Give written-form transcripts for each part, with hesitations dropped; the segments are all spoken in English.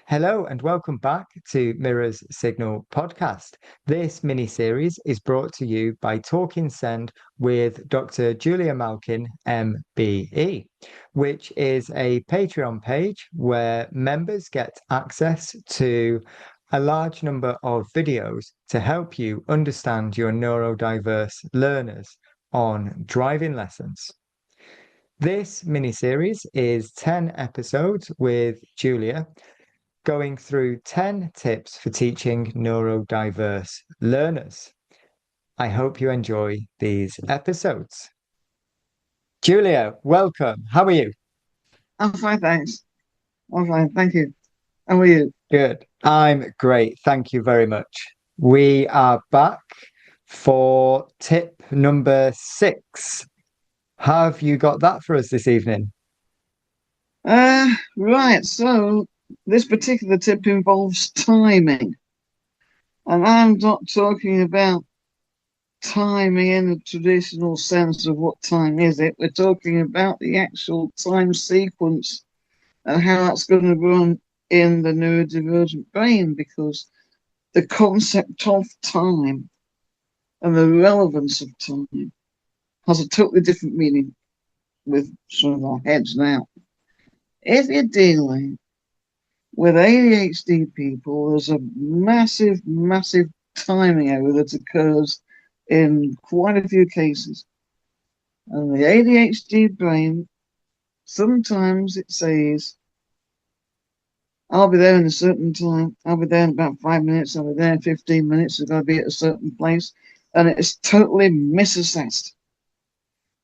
Hello and welcome back to Mirror's Signal podcast. This mini series is brought to you by Talking Send with Dr. Julia Malkin MBE, which is a Patreon page where members get access to a large number of videos to help you understand your neurodiverse learners on driving lessons. This mini series is 10 episodes with Julia, going through 10 tips for teaching neurodiverse learners. I hope you enjoy these episodes. Julia, welcome. How are you? I'm fine, thanks. I'm fine, thank you. How are you? Good. I'm great. Thank you very much. We are back for tip number 6. Have you got that for us this evening? Right. So this particular tip involves timing, and I'm not talking about timing in the traditional sense of what time is it. We're talking about the actual time sequence and how that's going to run in the neurodivergent brain, because the concept of time and the relevance of time has a totally different meaning with some of our heads now. If you're dealing with ADHD people, there's a massive timing error that occurs in quite a few cases. And the ADHD brain, sometimes it says, I'll be there in a certain time, I'll be there in about 5 minutes, I'll be there in 15 minutes, I've got to be at a certain place. And it's totally misassessed.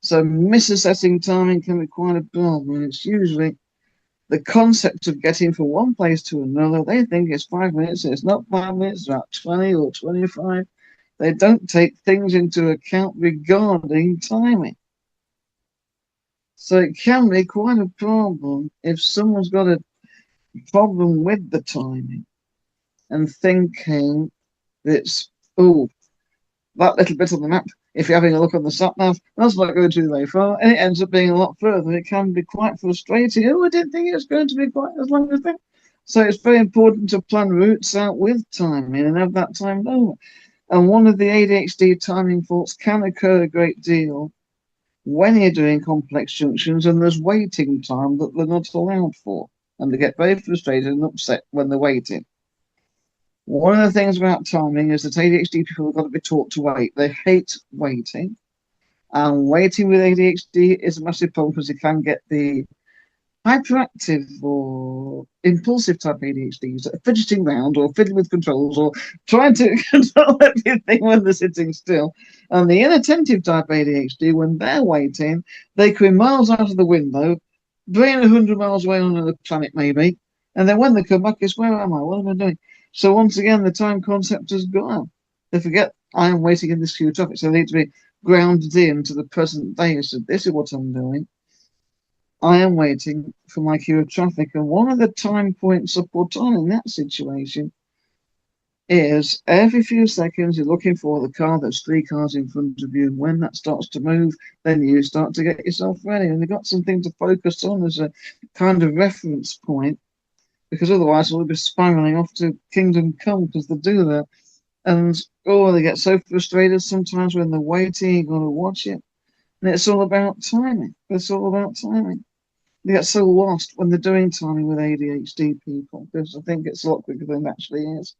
So misassessing timing can be quite a problem. And it's usually the concept of getting from one place to another. They think it's 5 minutes. It's not 5 minutes, it's about 20 or 25. They don't take things into account regarding timing. So it can be quite a problem if someone's got a problem with the timing and thinking it's, oh, that little bit on the map, if you're having a look on the sat nav, that's not going too very far, and it ends up being a lot further. It can be quite frustrating. Oh, I didn't think it was going to be quite as long as that. So it's very important to plan routes out with timing and have that timed over. And one of the ADHD timing faults can occur a great deal when you're doing complex junctions and there's waiting time that they're not allowed for. And they get very frustrated and upset when they're waiting. One of the things about timing is that ADHD people have got to be taught to wait. They hate waiting. And waiting with ADHD is a massive problem because you can get the hyperactive or impulsive type ADHDs that are fidgeting around or fiddling with controls or trying to control everything when they're sitting still. And the inattentive type ADHD, when they're waiting, they can be miles out of the window, brain 100 miles away on another planet maybe. And then when they come back, it's where am I? What am I doing? So once again, the time concept has gone. They forget I am waiting in this queue of traffic. So they need to be grounded into the present day. So this is what I'm doing. I am waiting for my queue of traffic. And one of the time points I put on in that situation is every few seconds you're looking for the car that's 3 cars in front of you. And when that starts to move, then you start to get yourself ready. And you've got something to focus on as a kind of reference point, because otherwise we'll be spiraling off to Kingdom Come because they do that. And oh, they get so frustrated sometimes when they're waiting, you've got to watch it. And it's all about timing. It's all about timing. They get so lost when they're doing timing with ADHD people because I think it's a lot quicker than it actually is.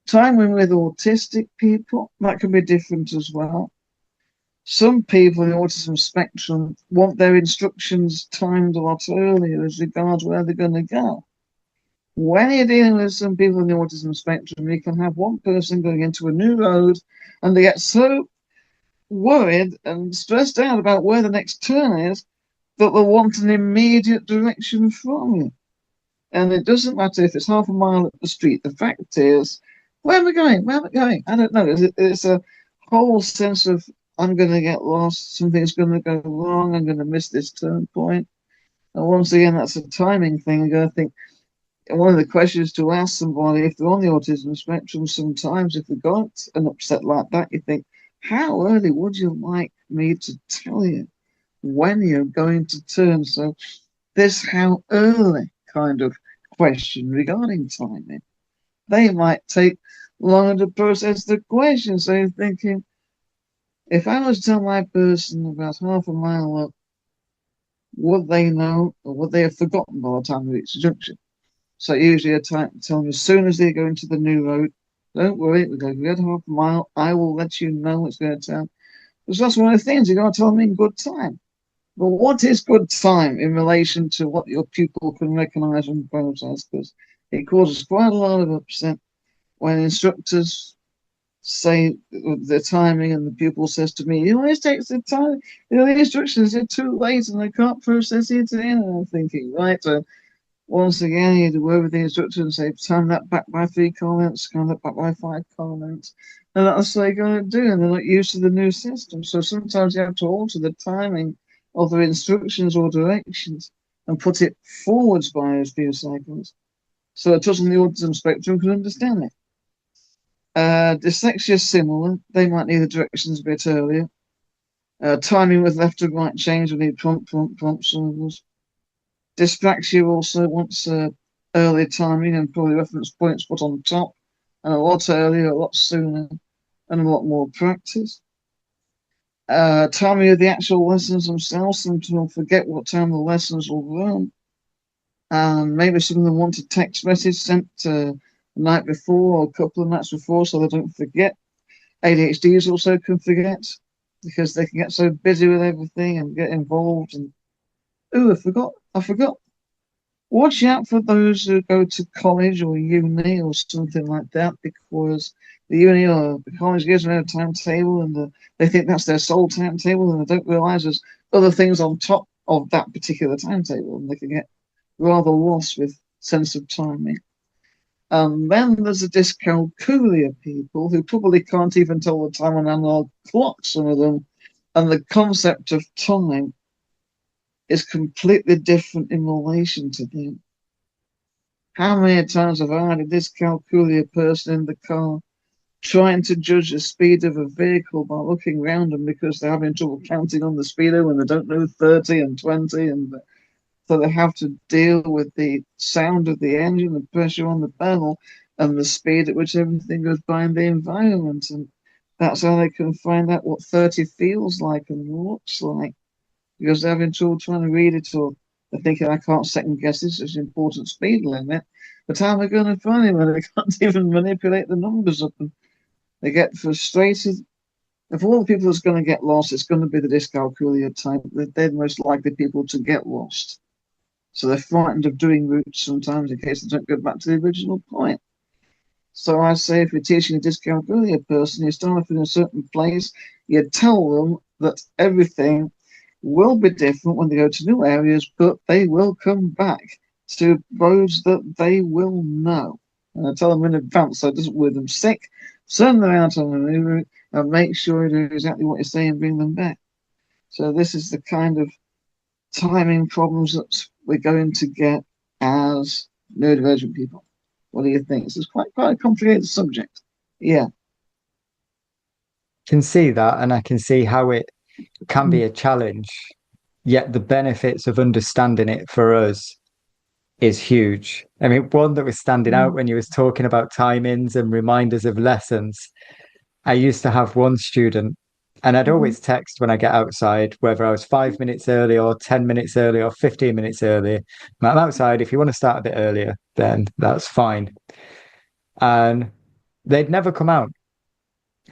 Timing with autistic people, that can be different as well. Some people in the autism spectrum want their instructions timed a lot earlier as regards where they're going to go. When you're dealing with some people in the autism spectrum, you can have one person going into a new road and they get so worried and stressed out about where the next turn is that they'll want an immediate direction from you. And it doesn't matter if it's half a mile up the street. The fact is, where am I going? Where am I going? I don't know. It's a whole sense of I'm going to get lost. Something's going to go wrong. I'm going to miss this turn point. And once again, that's a timing thing. I think one of the questions to ask somebody if they're on the autism spectrum, sometimes if they've got an upset like that, you think, how early would you like me to tell you when you're going to turn? So this how early kind of question regarding timing. They might take longer to process the question. So you're thinking, if I was to tell my person about half a mile up, would they know or would they have forgotten by the time they reach the junction? So usually I tell them as soon as they go into the new road, don't worry, we're going to get half a mile. I will let you know what's going to tell. Because that's one of the things you got to tell them in good time. But what is good time in relation to what your pupil can recognise and process? Because it causes quite a lot of upset when instructors say the timing and the pupil says to me, it always takes the time. The instructions are too late and I can't process it in. And I'm thinking, right, so once again, you do over the instructor and say, time that back by 3 comments, count that back by 5 comments. And that's what they're going to do. And they're not used to the new system. So sometimes you have to alter the timing of the instructions or directions and put it forwards by a few seconds so a touch on the autism spectrum can understand it. Dyslexia is similar. They might need the directions a bit earlier. Timing with left to right change, we need prompt symbols. Dyspraxia also wants early timing and probably reference points put on top, and a lot earlier, a lot sooner, and a lot more practice. Timing of the actual lessons themselves, some will forget what time the lessons will run. And maybe some of them want a text message sent the night before or a couple of nights before so they don't forget. ADHDs also can forget because they can get so busy with everything and get involved and I forgot. Watch out for those who go to college or uni or something like that, because the uni or the college gives them a timetable and they think that's their sole timetable and they don't realise there's other things on top of that particular timetable and they can get rather lost with sense of timing. And then there's the dyscalculia people who probably can't even tell the time on analog clocks, some of them, and the concept of time is completely different in relation to them. How many times have I had a dyscalculia person in the car trying to judge the speed of a vehicle by looking around them because they're having trouble counting on the speedo when they don't know 30 and 20, and so they have to deal with the sound of the engine, the pressure on the pedal, and the speed at which everything goes by in the environment. And that's how they can find out what 30 feels like and looks like, because they're having trouble trying to read it, or they're thinking, I can't second guess this, it's an important speed limit. But how am I going to find it when they can't even manipulate the numbers up? And they get frustrated. If all the people that's going to get lost, it's going to be the dyscalculia type. They're the most likely people to get lost. So they're frightened of doing routes sometimes in case they don't go back to the original point. So I say, if you're teaching a dyscalculia person, you start off in a certain place, you tell them that everything will be different when they go to new areas, but they will come back to roads that they will know. And I tell them in advance so it doesn't worry them sick. Send them out on a new route and make sure you do exactly what you say and bring them back. So this is the kind of timing problems that we're going to get as neurodivergent people. What do you think? This is quite a complicated subject. Yeah. Can see that, and I can see how it can be a challenge, yet the benefits of understanding it for us is huge. I mean, one that was standing out when you was talking about timings and reminders of lessons, I used to have one student, and I'd always text when I get outside, whether I was 5 minutes early or 10 minutes early or 15 minutes early. I'm outside. If you want to start a bit earlier, then that's fine. And they'd never come out.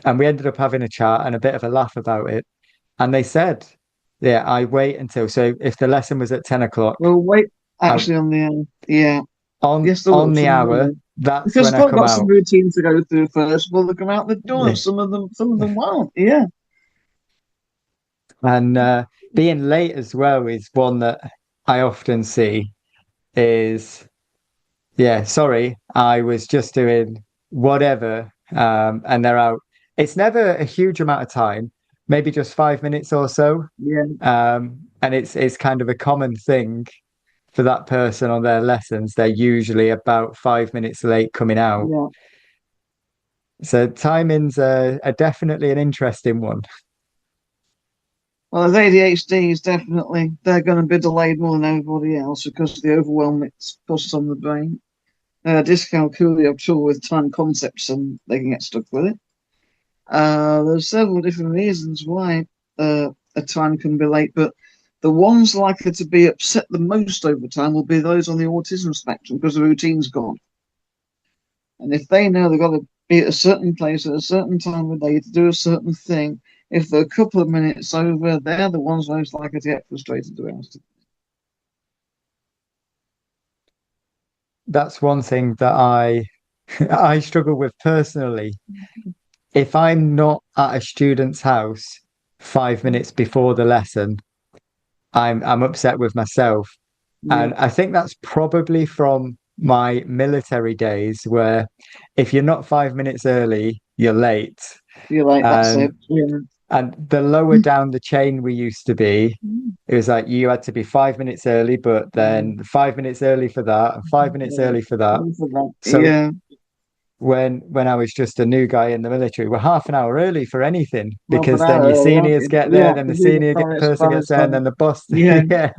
And we ended up having a chat and a bit of a laugh about it. And they said, yeah, I wait until, so if the lesson was at 10 o'clock, Well, wait, actually, on the end, yeah. Yes, on the hour, that's because when I they've come got some out. routine to go through first. Well, they come out the door, and some of them won't. Yeah. And being late as well is one that I often see is, yeah, sorry, I was just doing whatever, and they're out. It's never a huge amount of time, maybe just 5 minutes or so. Yeah. And it's kind of a common thing for that person on their lessons. They're usually about 5 minutes late coming out. Yeah. So timings are definitely an interesting one. Well, as ADHD is definitely, they're going to be delayed more than everybody else because of the overwhelm it's pushed on the brain. Dyscalculia have trouble with time concepts and they can get stuck with it. There's several different reasons why a time can be late, but the ones likely to be upset the most over time will be those on the autism spectrum because the routine's gone. And if they know they've got to be at a certain place at a certain time of day to do a certain thing, if they're a couple of minutes over, they're the ones most likely to get frustrated about it. That's one thing that I struggle with personally. If I'm not at a student's house 5 minutes before the lesson, I'm upset with myself. Yeah, And I think that's probably from my military days where if you're not 5 minutes early, you're late. you're like, that's And it. Yeah. and the lower down the chain we used to be, it was like you had to be 5 minutes early, but then 5 minutes early for that and 5 minutes early for that. So Yeah, when I was just a new guy in the military, we're half an hour early for anything half an because then hour your early, seniors get there, yeah, then to the do the senior Paris, person gets Paris, there, and then the boss. yeah, Yeah.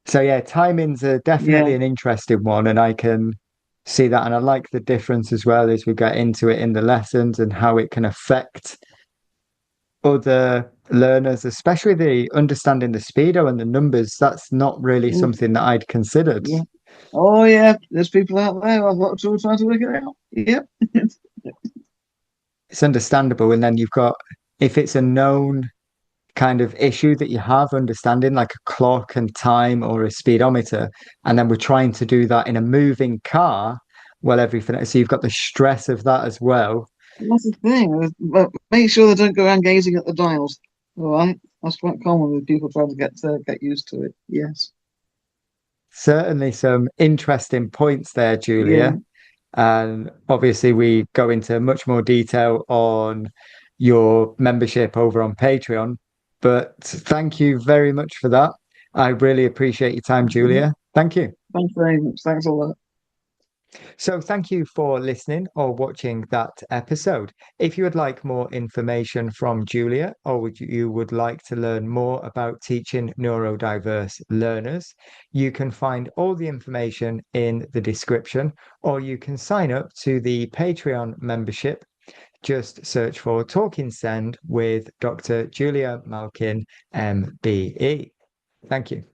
So yeah, timing's yeah. definitely an interesting one, and I can see that, and I like the difference as well as we get into it in the lessons and how it can affect other learners, especially the understanding the speedo and the numbers. That's not really Yeah, something that I'd considered. yeah. Oh yeah, there's people out there. I've got to try to work it out. Yep. It's understandable, and then you've got if it's a known kind of issue that you have understanding like a clock and time or a speedometer, and then we're trying to do that in a moving car, well, everything, so you've got the stress of that as well. That's the thing. But make sure they don't go around gazing at the dials. All right, that's quite common with people trying to get used to it. Yes. Certainly some interesting points there, Yeah. Julia, and obviously we go into much more detail on your membership over on Patreon, but thank you very much for that. I really appreciate your time, Mhm. Julia. Thank you. Thanks very much. Thanks a lot. So, thank you for listening or watching that episode. If you would like more information from Julia, or you would like to learn more about teaching neurodiverse learners, you can find all the information in the description, or you can sign up to the Patreon membership. Just search for Talking Send with Dr. Julia Malkin MBE. Thank you.